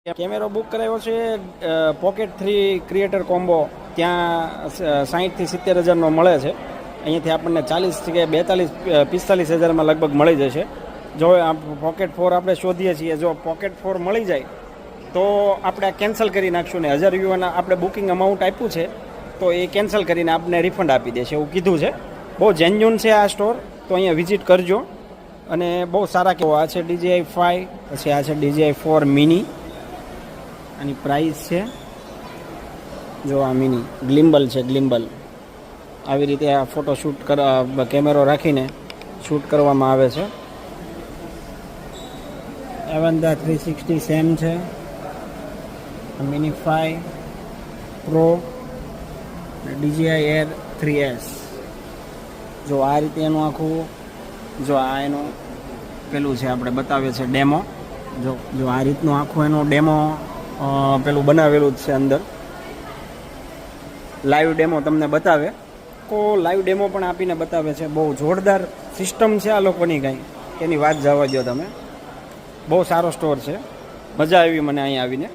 કેમેરો બુક કરાવ્યો છે પોકેટ 3 ક્રિએટર કોમ્બો, ત્યાં 60 થી 70 હજારનો મળે છે. અહીંયાથી આપણને 40 કે 42 45 હજારમાં લગભગ મળી જશે. જો આ પોકેટ 4 આપણે શોધીએ છીએ, જો પોકેટ 4 મળી જાય તો આપણે કેન્સલ કરી નાખશું ને 1000 યુવાના આપણે બુકિંગ અમાઉન્ટ આપ્યું છે તો એ કેન્સલ કરીને આપણે રિફંડ આપી દેશે એવું કીધું છે. બહુ જેન્યુન છે આ સ્ટોર, તો અહીંયા વિઝિટ કરજો. અને બહુ સારા કેવો આ છે DJI 5, પછી આ છે DJI 4 મિની. આની પ્રાઇસ છે જો આ મિની ગ્લિમ્બલ છે, ગ્લિમ્બલ આવી રીતે આ ફોટો શૂટ કેમેરો રાખીને શૂટ કરવામાં આવે છે. એવન્ડા 360 સેમ છે, mini 5 pro, DJI Air 3S. જો આ રીતે એનું આખું, જો આ એનું પેલું છે આપણે બતાવે છે ડેમો. જો આ રીતનું આખું એનું ડેમો પેલું બનાવેલું જ છે અંદર, લાઈવ ડેમો તમને બતાવે. લાઈવ ડેમો પણ આપીને બતાવે છે. બહુ જોરદાર સિસ્ટમ છે આ લોકોની, કાંઈ એની વાત જવા દો તમે. બહુ સારો સ્ટોર છે, મજા આવી મને અહીંયા આવીને.